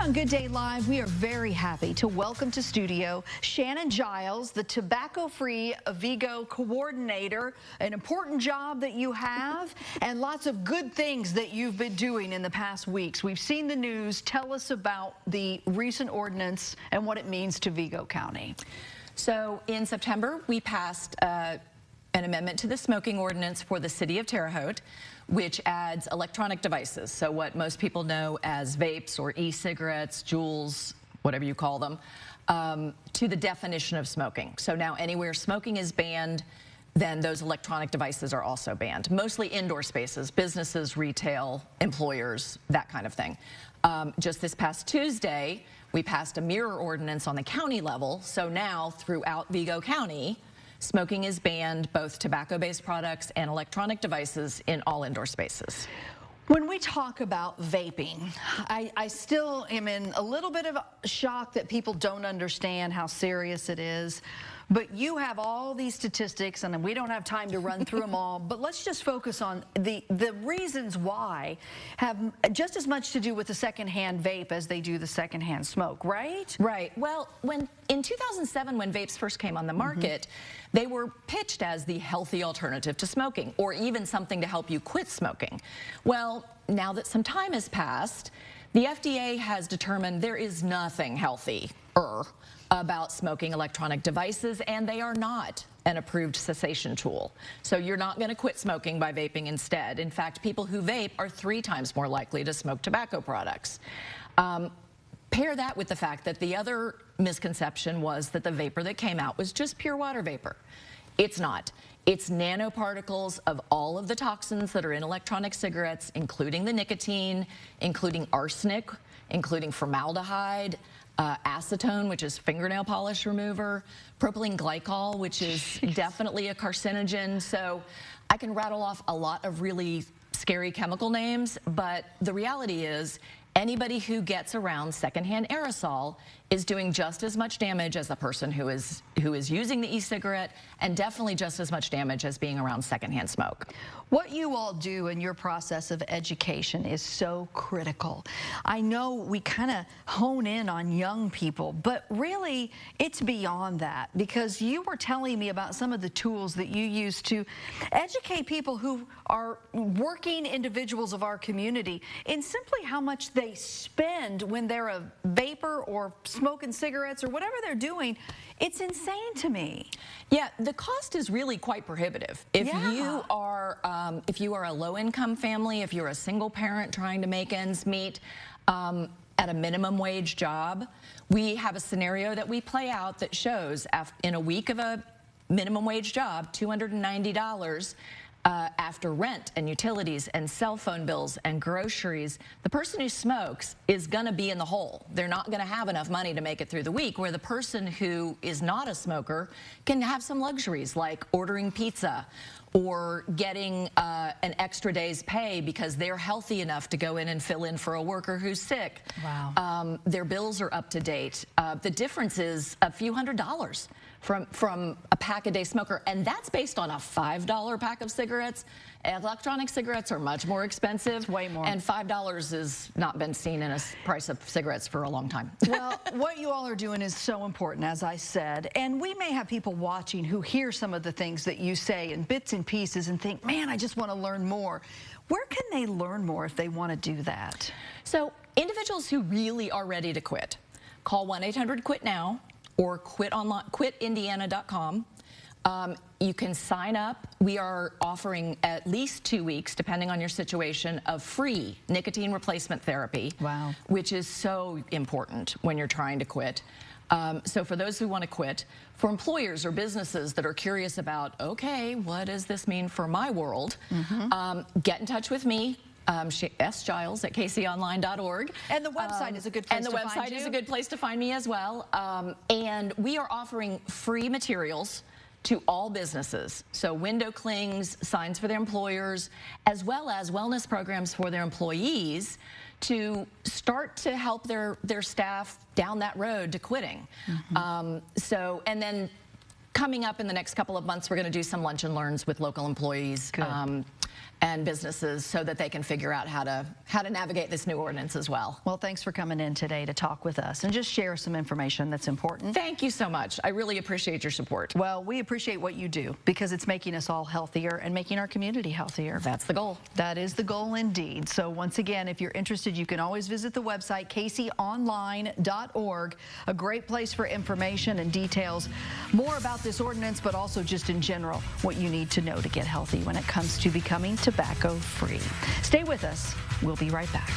on Good Day Live, we are very happy to welcome to studio Shannon Giles, the tobacco-free Vigo coordinator. An important job that you have and lots of good things that you've been doing in the past weeks. We've seen the news. Tell us about the recent ordinance and what it means to Vigo County. So in September, we passed an amendment to the smoking ordinance for the city of Terre Haute, which adds electronic devices, so what most people know as vapes or e-cigarettes, Juuls, whatever you call them, to the definition of smoking. So now anywhere smoking is banned, then those electronic devices are also banned. Mostly indoor spaces, businesses, retail, employers, that kind of thing. Just this past Tuesday, we passed a mirror ordinance on the county level, so now throughout Vigo County, smoking is banned, both tobacco-based products and electronic devices in all indoor spaces. When we talk about vaping, I still am in a little bit of shock that people don't understand how serious it is. But you have all these statistics, and we don't have time to run through them all, but let's just focus on the reasons why have just as much to do with the secondhand vape as they do the secondhand smoke, right? Right. Well, in 2007, when vapes first came on the market, they were pitched as the healthy alternative to smoking, or even something to help you quit smoking. Well, now that some time has passed, the FDA has determined there is nothing healthier about smoking electronic devices, and they are not an approved cessation tool. So you're not going to quit smoking by vaping instead. In fact, people who vape are 3 times more likely to smoke tobacco products. Pair that with the fact that the other misconception was that the vapor that came out was just pure water vapor. It's not. It's nanoparticles of all of the toxins that are in electronic cigarettes, including the nicotine, including arsenic, including formaldehyde, acetone, which is fingernail polish remover, propylene glycol, which is definitely a carcinogen. So I can rattle off a lot of really scary chemical names, but the reality is anybody who gets around secondhand aerosol is doing just as much damage as the person who is using the e-cigarette, and definitely just as much damage as being around secondhand smoke. What you all do in your process of education is so critical. I know we kind of hone in on young people, but really it's beyond that, because you were telling me about some of the tools that you use to educate people who are working individuals of our community in simply how much they spend when they're a vapor or smoking cigarettes or whatever they're doing. It's insane to me. Yeah, the cost is really quite prohibitive. If you are a low-income family, if you're a single parent trying to make ends meet at a minimum wage job, we have a scenario that we play out that shows in a week of a minimum wage job, $290. After rent and utilities and cell phone bills and groceries, the person who smokes is going to be in the hole. They're not going to have enough money to make it through the week, where the person who is not a smoker can have some luxuries like ordering pizza or getting an extra day's pay because they're healthy enough to go in and fill in for a worker who's sick. Wow. Their bills are up to date. The difference is a few $100s from a pack-a-day smoker, and that's based on a $5 pack of cigarettes. Electronic cigarettes are much more expensive. It's way more. And $5 has not been seen in a price of cigarettes for a long time. Well, what you all are doing is so important, as I said, and we may have people watching who hear some of the things that you say in bits and pieces and think, man, I just want to learn more. Where can they learn more if they want to do that? So individuals who really are ready to quit, call 1-800-QUIT-NOW or quitindiana.com. You can sign up. We are offering at least 2 weeks, depending on your situation, of free nicotine replacement therapy. Wow. Which is so important when you're trying to quit. So for those who want to quit, for employers or businesses that are curious about, okay, what does this mean for my world? Get in touch with me. Giles at kconline.org. And the website is a good place to find you. And the website is a good place to find me as well. And we are offering free materials to all businesses. So window clings, signs for their employers, as well as wellness programs for their employees to start to help their staff down that road to quitting. And then coming up in the next couple of months, we're going to do some lunch and learns with local employees. and businesses so that they can figure out how to navigate this new ordinance as well. Well, thanks for coming in today to talk with us and just share some information that's important. Thank you so much. I really appreciate your support. Well, we appreciate what you do because it's making us all healthier and making our community healthier. That's the goal. That is the goal indeed. So once again, if you're interested, you can always visit the website, caseyonline.org, a great place for information and details more about this ordinance, but also just in general, what you need to know to get healthy when it comes to becoming tobacco-free. Stay with us. We'll be right back.